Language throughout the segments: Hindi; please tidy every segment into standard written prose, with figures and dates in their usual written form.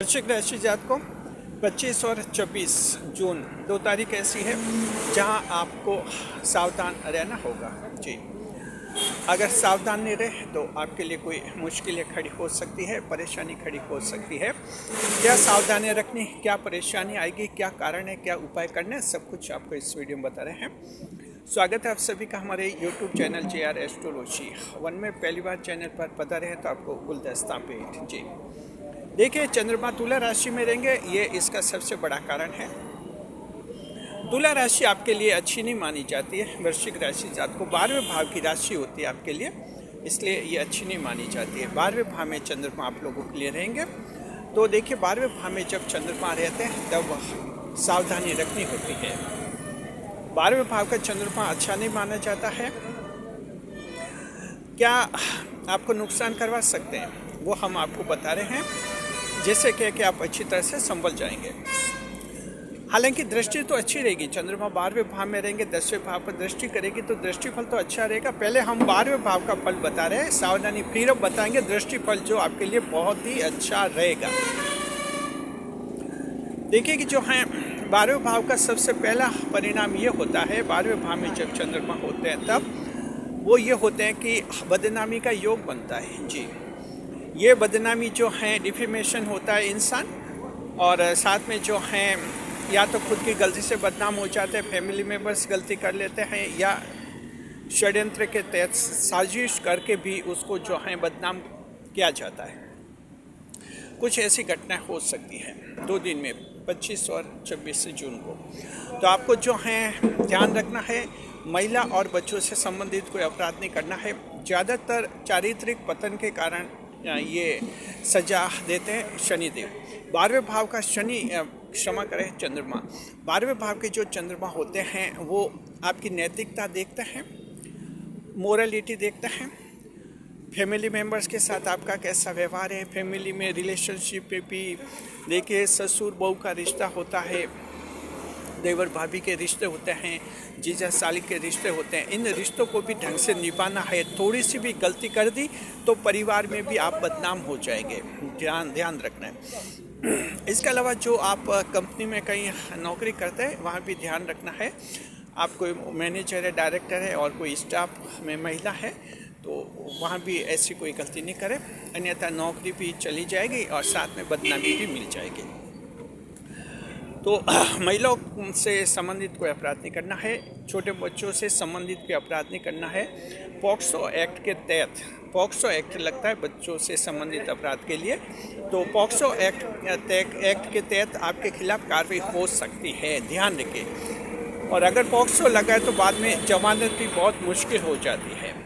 वृश्चिक राशि जातकों 25 और 26 जून 2 तारीख ऐसी है जहां आपको सावधान रहना होगा। जी, अगर सावधान नहीं रहे तो आपके लिए कोई मुश्किलें खड़ी हो सकती है, परेशानी खड़ी हो सकती है। क्या सावधानी रखनी, क्या परेशानी आएगी, क्या कारण है, क्या उपाय करने, सब कुछ आपको इस वीडियो में बता रहे हैं। स्वागत है आप सभी का हमारे YouTube चैनल JR एस्ट्रोलॉजी 1 में। पहली बार चैनल पर पता रहे तो आपको गुलदस्ता पेट। जी देखिए, चंद्रमा तुला राशि में रहेंगे, ये इसका सबसे बड़ा कारण है। तुला राशि आपके लिए अच्छी नहीं मानी जाती है। वृश्चिक राशि जात को 12वें भाव की राशि होती है आपके लिए, इसलिए ये अच्छी नहीं मानी जाती है। 12वें भाव में चंद्रमा आप लोगों के लिए रहेंगे तो देखिए, 12वें भाव में जब चंद्रमा रहते हैं तब सावधानी रखनी होती है। 12वें भाव का चंद्रमा अच्छा नहीं माना जाता है। क्या आपको नुकसान करवा सकते हैं वो हम आपको बता रहे हैं, जैसे कि आप अच्छी तरह से संभल जाएंगे। हालांकि दृष्टि तो अच्छी रहेगी। चंद्रमा 12वें भाव में रहेंगे, 10वें भाव पर दृष्टि करेगी तो दृष्टि फल तो अच्छा रहेगा। पहले हम 12वें भाव का फल बता रहे हैं, सावधानी फिर अब बताएंगे दृष्टि फल जो आपके लिए बहुत ही अच्छा रहेगा। देखिए कि जो है 12वें भाव का सबसे पहला परिणाम ये होता है, 12वें भाव में जब चंद्रमा होते हैं तब वो ये होते हैं कि बदनामी का योग बनता है। जी, ये बदनामी जो है, डिफेमेशन होता है इंसान, और साथ में जो है या तो खुद की गलती से बदनाम हो जाते हैं, फैमिली मेम्बर्स गलती कर लेते हैं, या षड्यंत्र के तहत साजिश करके भी उसको जो है बदनाम किया जाता है। कुछ ऐसी घटनाएं हो सकती हैं 2 दिन में, 25 और 26 जून को। तो आपको जो है ध्यान रखना है, महिला और बच्चों से संबंधित कोई अपराध नहीं करना है। ज़्यादातर चारित्रिक पतन के कारण ये सजा देते हैं शनिदेव। 12वें भाव का शनि, क्षमा करें, चंद्रमा, 12वें भाव के जो चंद्रमा होते हैं वो आपकी नैतिकता देखते हैं, मोरलिटी देखते हैं, फैमिली मेम्बर्स के साथ आपका कैसा व्यवहार है, फैमिली में रिलेशनशिप पे भी देखिए, ससुर बहू का रिश्ता होता है, देवर भाभी के रिश्ते होते हैं, जीजा साली के रिश्ते होते हैं। इन रिश्तों को भी ढंग से निभाना है। थोड़ी सी भी गलती कर दी तो परिवार में भी आप बदनाम हो जाएंगे, ध्यान रखना है। इसके अलावा जो आप कंपनी में कहीं नौकरी करते हैं वहाँ भी ध्यान रखना है। आप कोई मैनेजर है, डायरेक्टर है और कोई स्टाफ में महिला है तो वहाँ भी ऐसी कोई गलती नहीं करें, अन्यथा नौकरी भी चली जाएगी और साथ में बदनामी भी मिल जाएगी। तो महिलाओं से संबंधित कोई अपराध नहीं करना है, छोटे बच्चों से संबंधित कोई अपराध नहीं करना है। पॉक्सो एक्ट के तहत, पॉक्सो एक्ट लगता है बच्चों से संबंधित अपराध के लिए, तो पॉक्सो एक्ट के तहत आपके खिलाफ कार्रवाई हो सकती है, ध्यान रखिए। और अगर पॉक्सो लगा है तो बाद में जमानत भी बहुत मुश्किल हो जाती है।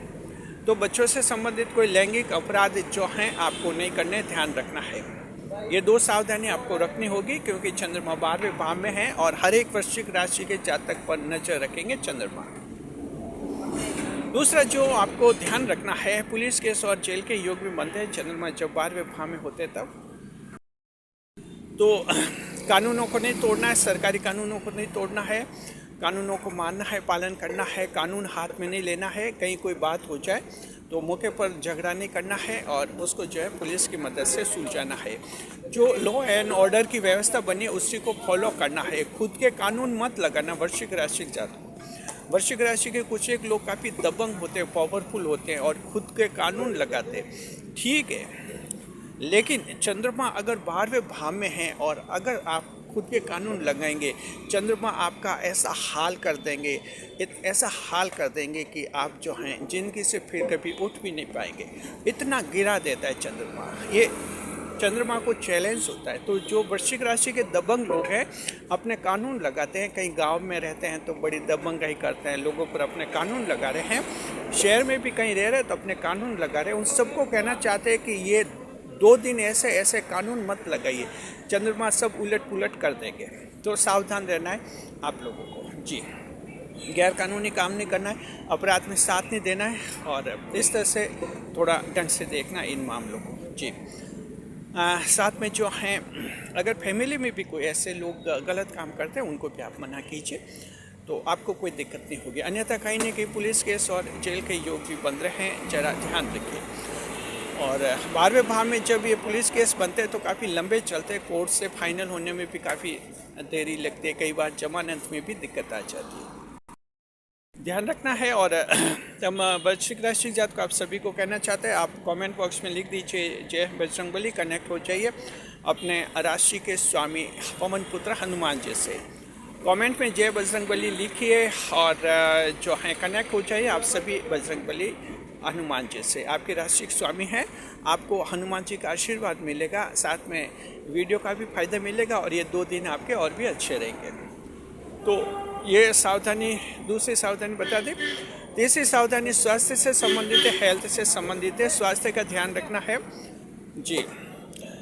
तो बच्चों से संबंधित कोई लैंगिक अपराध जो हैं आपको नहीं करने, ध्यान रखना है। ये 2 सावधानी आपको रखनी होगी, क्योंकि चंद्रमा 12वें भाव में है और हर एक वृश्चिक राशि के जातक पर नजर रखेंगे चंद्रमा। दूसरा जो आपको ध्यान रखना है, पुलिस केस और जेल के योग भी बनते हैं चंद्रमा जब 12वें भाव में होते तब। तो कानूनों को नहीं तोड़ना है, सरकारी कानूनों को नहीं तोड़ना है, कानूनों को मानना है, पालन करना है, कानून हाथ में नहीं लेना है। कहीं कोई बात हो जाए तो मौके पर झगड़ा नहीं करना है और उसको जो है पुलिस की मदद से सुलझाना है। जो लॉ एंड ऑर्डर की व्यवस्था बनी उसी को फॉलो करना है। खुद के कानून मत लगाना। वृश्चिक राशि जातकों, वृश्चिक राशि के कुछ एक लोग काफ़ी दबंग होते हैं, पावरफुल होते हैं और खुद के कानून लगाते हैं, ठीक है, लेकिन चंद्रमा अगर 12वें भाव में है और अगर आप खुद के कानून लगाएंगे, चंद्रमा आपका ऐसा हाल कर देंगे, ऐसा हाल कर देंगे कि आप जो हैं जिंदगी से फिर कभी उठ भी नहीं पाएंगे, इतना गिरा देता है चंद्रमा। ये चंद्रमा को चैलेंज होता है। तो जो वृश्चिक राशि के दबंग लोग हैं अपने कानून लगाते हैं, कहीं गांव में रहते हैं तो बड़ी दबंगाई करते हैं, लोगों पर अपने कानून लगा रहे हैं, शहर में भी कहीं रह रहे हैं तो अपने कानून लगा रहे हैं। उन सबको कहना चाहते हैं कि ये 2 दिन ऐसे कानून मत लगाइए, चंद्रमा सब उलट पुलट कर देंगे। तो सावधान रहना है आप लोगों को। जी, गैर कानूनी काम नहीं करना है, अपराध में साथ नहीं देना है और इस तरह से थोड़ा ढंग से देखना इन मामलों को। जी, साथ में जो हैं अगर फैमिली में भी कोई ऐसे लोग गलत काम करते हैं उनको भी आप मना कीजिए तो आपको कोई दिक्कत नहीं होगी। अन्यथा कहीं ना कहीं पुलिस केस और जेल के योग भी बन रहे हैं, जरा ध्यान रखिए। और 12वें भाव में जब ये पुलिस केस बनते हैं तो काफ़ी लंबे चलते हैं, कोर्ट से फाइनल होने में भी काफ़ी देरी लगती है, कई बार जमानत में भी दिक्कत आ जाती है, ध्यान रखना है। और हम वृश्चिक राशि जात को आप सभी को कहना चाहते हैं, आप कमेंट बॉक्स में लिख दीजिए जय बजरंगबली, कनेक्ट हो जाइए अपने राशि के स्वामी पवन पुत्र हनुमान जी से। कमेंट में जय बजरंगबली लिखिए और जो है कनेक्ट हो जाइए आप सभी बजरंगबली हनुमान जी से। आपके राशि के स्वामी हैं, आपको हनुमान जी का आशीर्वाद मिलेगा, साथ में वीडियो का भी फायदा मिलेगा और ये 2 दिन आपके और भी अच्छे रहेंगे। तो ये सावधानी, दूसरी सावधानी बता दें। तीसरी सावधानी स्वास्थ्य से संबंधित है, हेल्थ से संबंधित है, स्वास्थ्य का ध्यान रखना है जी।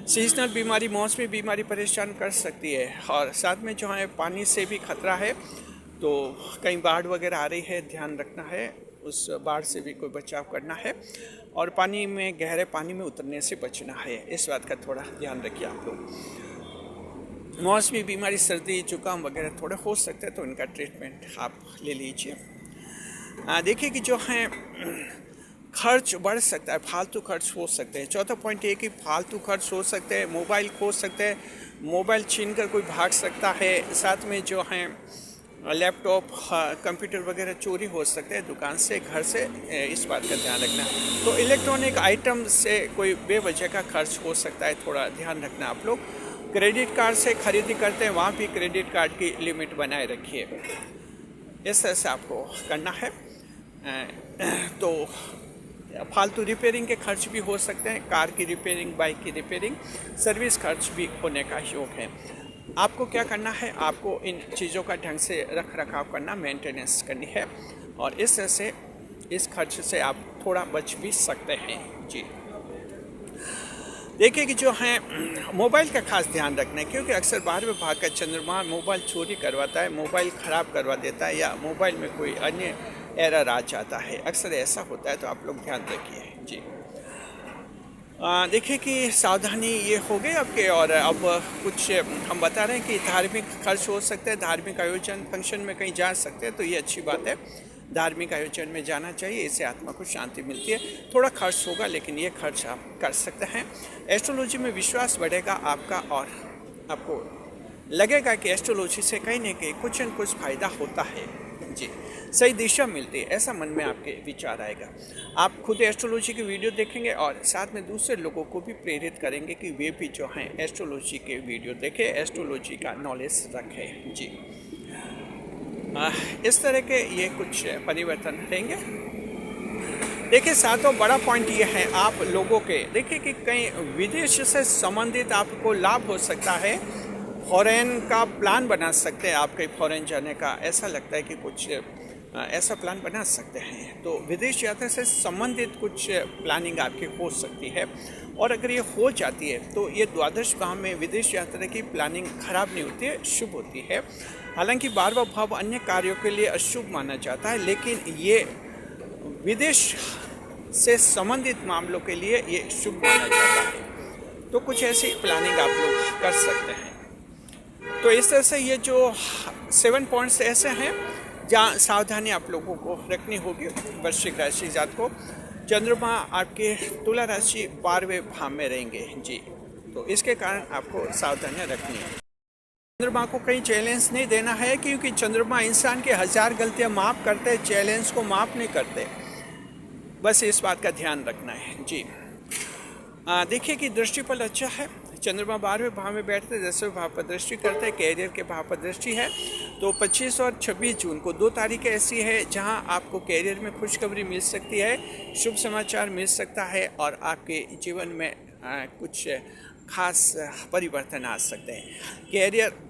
सीजनल बीमारी, मौसमी बीमारी परेशान कर सकती है और साथ में जो है पानी से भी खतरा है, तो कहीं बाढ़ वगैरह आ रही है, ध्यान रखना है, उस बाढ़ से भी कोई बचाव करना है और पानी में, गहरे पानी में उतरने से बचना है, इस बात का थोड़ा ध्यान रखिए आप लोग। मौसमी बीमारी, सर्दी जुकाम वगैरह थोड़े हो सकते हैं, तो इनका ट्रीटमेंट आप ले लीजिए। देखिए कि जो है खर्च बढ़ सकता है, फालतू खर्च हो सकते हैं। चौथा पॉइंट ये कि फालतू खर्च हो सकते हैं, मोबाइल खो सकते हैं, मोबाइल छीन कर कोई भाग सकता है, साथ में जो है लैपटॉप, कंप्यूटर वगैरह चोरी हो सकते हैं दुकान से, घर से, इस बात का ध्यान रखना। तो इलेक्ट्रॉनिक आइटम से कोई बेवजह का खर्च हो सकता है, थोड़ा ध्यान रखना आप लोग। क्रेडिट कार्ड से खरीदी करते हैं, वहाँ भी क्रेडिट कार्ड की लिमिट बनाए रखिए, इस तरह से आपको करना है। तो फालतू रिपेयरिंग के खर्च भी हो सकते हैं, कार की रिपेयरिंग, बाइक की रिपेयरिंग, सर्विस खर्च भी होने का योग है। आपको क्या करना है, आपको इन चीज़ों का ढंग से रख रखाव करना, मेंटेनेंस करनी है और इस तरह से इस खर्च से आप थोड़ा बच भी सकते हैं जी। देखिए कि जो है मोबाइल का खास ध्यान रखना है, क्योंकि अक्सर 12वें भाव का चंद्रमा मोबाइल चोरी करवाता है, मोबाइल ख़राब करवा देता है या मोबाइल में कोई अन्य एरर आ जाता है, अक्सर ऐसा होता है, तो आप लोग ध्यान रखिए जी। देखिए कि सावधानी ये हो गई आपके। और अब कुछ हम बता रहे हैं कि धार्मिक खर्च हो सकते हैं, धार्मिक आयोजन, फंक्शन में कहीं जा सकते हैं, तो ये अच्छी बात है, धार्मिक आयोजन में जाना चाहिए, इससे आत्मा को शांति मिलती है। थोड़ा खर्च होगा लेकिन ये खर्च आप कर सकते हैं। एस्ट्रोलॉजी में विश्वास बढ़ेगा आपका और आपको लगेगा कि एस्ट्रोलॉजी से कहीं ना कहीं कुछ न कुछ फ़ायदा होता है जी, सही दिशा मिलती है, ऐसा मन में आपके विचार आएगा। आप खुद एस्ट्रोलॉजी की वीडियो देखेंगे और साथ में दूसरे लोगों को भी प्रेरित करेंगे कि वे भी जो हैं एस्ट्रोलॉजी के वीडियो देखें, एस्ट्रोलॉजी का नॉलेज रखें जी। इस तरह के ये कुछ परिवर्तन रहेंगे। देखिए सातों बड़ा पॉइंट ये है आप लोगों के, देखिए कि कहीं विदेश से संबंधित आपको लाभ हो सकता है, फॉरेन का प्लान बना सकते हैं आप, कहीं फॉरेन जाने का, ऐसा लगता है कि कुछ ऐसा प्लान बना सकते हैं। तो विदेश यात्रा से संबंधित कुछ प्लानिंग आपकी हो सकती है और अगर ये हो जाती है तो ये द्वादश भाव में विदेश यात्रा की प्लानिंग खराब नहीं होती है, शुभ होती है। हालांकि 12वां भाव अन्य कार्यों के लिए अशुभ माना जाता है, लेकिन ये विदेश से संबंधित मामलों के लिए ये शुभ माना जाता है। तो कुछ ऐसी प्लानिंग आप लोग कर सकते हैं। तो इस तरह से ये जो 7 पॉइंट्स ऐसे हैं जहाँ सावधानी आप लोगों को रखनी होगी। वृश्चिक राशि जात को चंद्रमा आपके तुला राशि 12वें भाव में रहेंगे जी, तो इसके कारण आपको सावधानियाँ रखनी है। चंद्रमा को कहीं चैलेंज नहीं देना है, क्योंकि चंद्रमा इंसान के 1000 गलतियाँ माफ़ करते, चैलेंज को माफ़ नहीं करते, बस इस बात का ध्यान रखना है जी। देखिए कि दृष्टिफल अच्छा है, चंद्रमा 12वें भाव में बैठते 10वें भाव पर दृष्टि करते हैं, कैरियर के भाव पर दृष्टि है। तो 25 और 26 जून को 2 तारीखें ऐसी है जहां आपको कैरियर में खुशखबरी मिल सकती है, शुभ समाचार मिल सकता है और आपके जीवन में कुछ खास परिवर्तन आ सकते हैं। कैरियर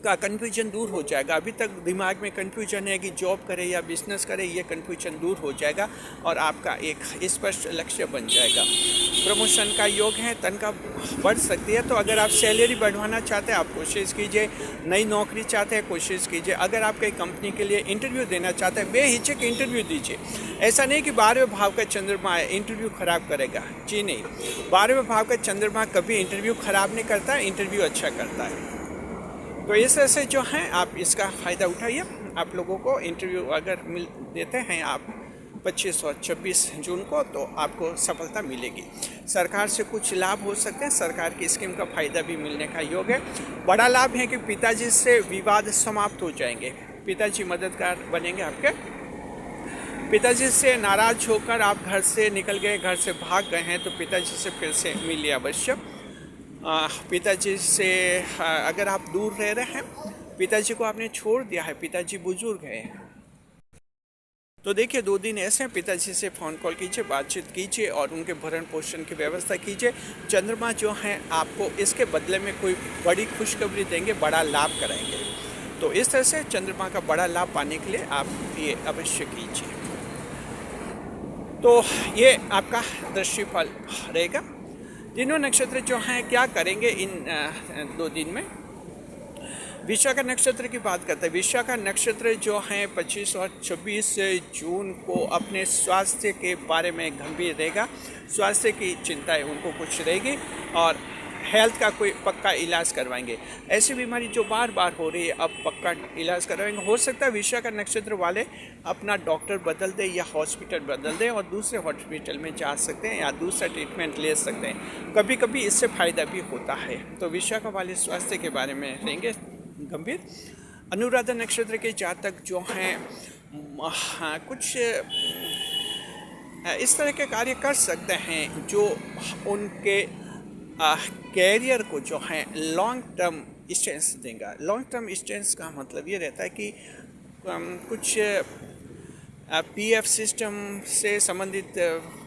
का कन्फ्यूजन दूर हो जाएगा। अभी तक दिमाग में कन्फ्यूजन है कि जॉब करे या बिजनेस करे, ये कन्फ्यूजन दूर हो जाएगा और आपका एक स्पष्ट लक्ष्य बन जाएगा। प्रमोशन का योग है, तनख्वाह बढ़ सकती है, तो अगर आप सैलरी बढ़वाना चाहते हैं आप कोशिश कीजिए, नई नौकरी चाहते हैं कोशिश कीजिए। अगर आप कई कंपनी के लिए इंटरव्यू देना चाहते हैं बेहिचक इंटरव्यू दीजिए। ऐसा नहीं कि 12वें भाव का चंद्रमा इंटरव्यू खराब करेगा, जी नहीं, 12वें भाव का चंद्रमा कभी इंटरव्यू खराब नहीं करता, इंटरव्यू अच्छा करता है। तो इस तरह से जो है आप इसका फ़ायदा उठाइए। आप लोगों को इंटरव्यू अगर मिल देते हैं आप 25 और 26 जून को, तो आपको सफलता मिलेगी। सरकार से कुछ लाभ हो सकते हैं, सरकार की स्कीम का फ़ायदा भी मिलने का योग है। बड़ा लाभ है कि पिताजी से विवाद समाप्त हो जाएंगे, पिताजी मददगार बनेंगे आपके। पिताजी से नाराज होकर आप घर से निकल गए, घर से भाग गए हैं, तो पिताजी से फिर से मिलिए अवश्य। पिताजी से अगर आप दूर रह रहे हैं, पिताजी को आपने छोड़ दिया है, पिताजी बुजुर्ग हैं, तो देखिए 2 दिन ऐसे हैं, पिताजी से फ़ोन कॉल कीजिए, बातचीत कीजिए और उनके भरण पोषण की व्यवस्था कीजिए। चंद्रमा जो हैं आपको इसके बदले में कोई बड़ी खुशखबरी देंगे, बड़ा लाभ कराएंगे। तो इस तरह से चंद्रमा का बड़ा लाभ पाने के लिए आप ये अवश्य कीजिए। तो ये आपका दृष्टिफल रहेगा। तीनों नक्षत्र जो हैं क्या करेंगे इन 2 दिन में। विशाखा नक्षत्र की बात करते हैं। विशाखा नक्षत्र जो हैं 25 और 26 जून को अपने स्वास्थ्य के बारे में गंभीर रहेगा, स्वास्थ्य की चिंताएं उनको कुछ रहेगी और हेल्थ का कोई पक्का इलाज करवाएंगे। ऐसी बीमारी जो बार बार हो रही है, अब पक्का इलाज करवाएंगे। हो सकता है विशाखा नक्षत्र वाले अपना डॉक्टर बदल दें या हॉस्पिटल बदल दें और दूसरे हॉस्पिटल में जा सकते हैं या दूसरा ट्रीटमेंट ले सकते हैं। कभी कभी इससे फ़ायदा भी होता है। तो विशाखा वाले स्वास्थ्य के बारे में रहेंगे गंभीर। अनुराधा नक्षत्र के जातक जो हैं कुछ इस तरह के कार्य कर सकते हैं जो उनके कैरियर को जो है लॉन्ग टर्म स्टेंस देगा। लॉन्ग टर्म स्टेंस का मतलब ये रहता है कि कुछ पीएफ सिस्टम से संबंधित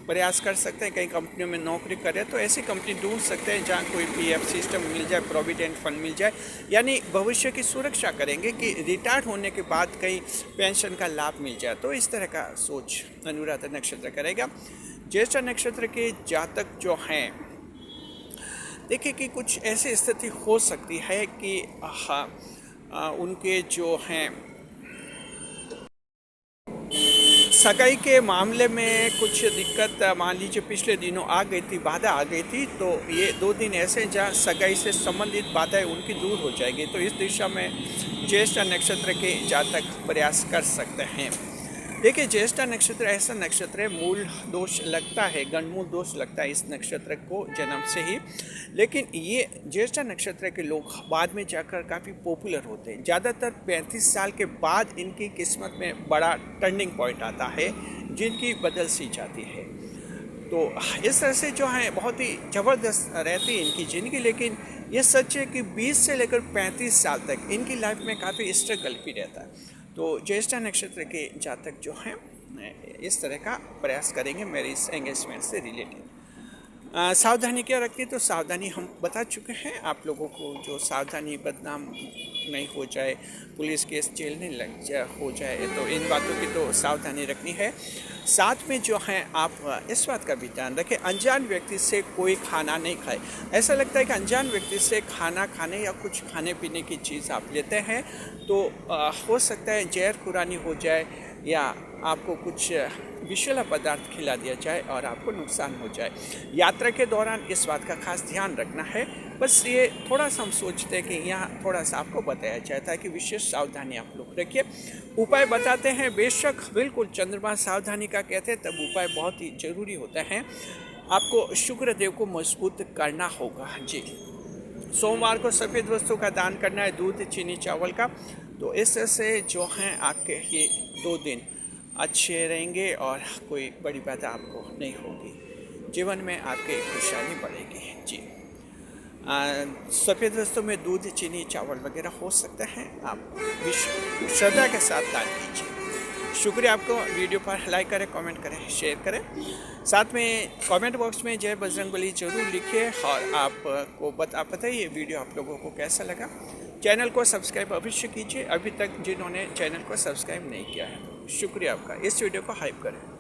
प्रयास कर सकते हैं। कई कंपनियों में नौकरी करें तो ऐसी कंपनी ढूंढ सकते हैं जहां कोई पीएफ सिस्टम मिल जाए, प्रोविडेंट फंड मिल जाए, यानी भविष्य की सुरक्षा करेंगे कि रिटायर्ड होने के बाद कहीं पेंशन का लाभ मिल जाए। तो इस तरह का सोच अनुराधा नक्षत्र करेगा। ज्येष्ठा नक्षत्र के जातक जो हैं देखिए कि कुछ ऐसी स्थिति हो सकती है कि उनके जो हैं सगाई के मामले में कुछ दिक्कत मान लीजिए पिछले दिनों आ गई थी, बाधा आ गई थी, तो ये 2 दिन ऐसे हैं जहाँ सगाई से संबंधित बाधाएं उनकी दूर हो जाएगी। तो इस दिशा में ज्येष्ठा नक्षत्र के जातक प्रयास कर सकते हैं। देखिए ज्येष्ठा नक्षत्र ऐसा नक्षत्र है, मूल दोष लगता है, गणमूल दोष लगता है इस नक्षत्र को जन्म से ही, लेकिन ये ज्येष्ठा नक्षत्र के लोग बाद में जाकर काफ़ी पॉपुलर होते हैं। ज़्यादातर 35 साल के बाद इनकी किस्मत में बड़ा टर्निंग पॉइंट आता है, जिनकी बदल सी जाती है। तो इस तरह से जो है बहुत ही ज़बरदस्त रहती है इनकी ज़िंदगी। लेकिन ये सच है कि 20 से लेकर 35 साल तक इनकी लाइफ में काफ़ी स्ट्रगल भी रहता है। तो ज्येष्ठा नक्षत्र के जातक जो हैं इस तरह का प्रयास करेंगे मैरिज एंगेजमेंट से रिलेटेड। सावधानी क्या रखनी है, तो सावधानी हम बता चुके हैं आप लोगों को। जो सावधानी बदनाम नहीं हो जाए, पुलिस केस जेल नहीं हो जाए, तो इन बातों की तो सावधानी रखनी है। साथ में जो है आप इस बात का भी ध्यान रखें, अनजान व्यक्ति से कोई खाना नहीं खाए। ऐसा लगता है कि अनजान व्यक्ति से खाना खाने या कुछ खाने पीने की चीज़ आप लेते हैं तो हो सकता है जहर खुरानी हो जाए या आपको कुछ विषैला पदार्थ खिला दिया जाए और आपको नुकसान हो जाए। यात्रा के दौरान इस बात का खास ध्यान रखना है। बस ये थोड़ा सा हम सोचते हैं कि यहाँ थोड़ा सा आपको बताया जाता है कि विशेष सावधानी आप लोग रखिए। उपाय बताते हैं, बेशक बिल्कुल चंद्रमा सावधानी का कहते हैं, तब उपाय बहुत ही ज़रूरी होता है। आपको शुक्र देव को मजबूत करना होगा जी। सोमवार को सफ़ेद वस्तु का दान करना है, दूध, चीनी, चावल का। तो इस तरह से जो हैं आपके ये 2 दिन अच्छे रहेंगे और कोई बड़ी बाधा आपको नहीं होगी। जीवन में आपके खुशहाली बढ़ेगी जी। सफ़ेद वस्तु में दूध, चीनी, चावल वगैरह हो सकते हैं। आप श्रद्धा के साथ दान कीजिए। शुक्रिया आपको। वीडियो पर लाइक करें, कमेंट करें, शेयर करें। साथ में कमेंट बॉक्स में जय बजरंगबली जरूर लिखिए और आपको बताइए वीडियो आप लोगों को कैसा लगा। चैनल को सब्सक्राइब अवश्य कीजिए, अभी तक जिन्होंने चैनल को सब्सक्राइब नहीं किया है। शुक्रिया आपका। इस वीडियो को हाइप करें।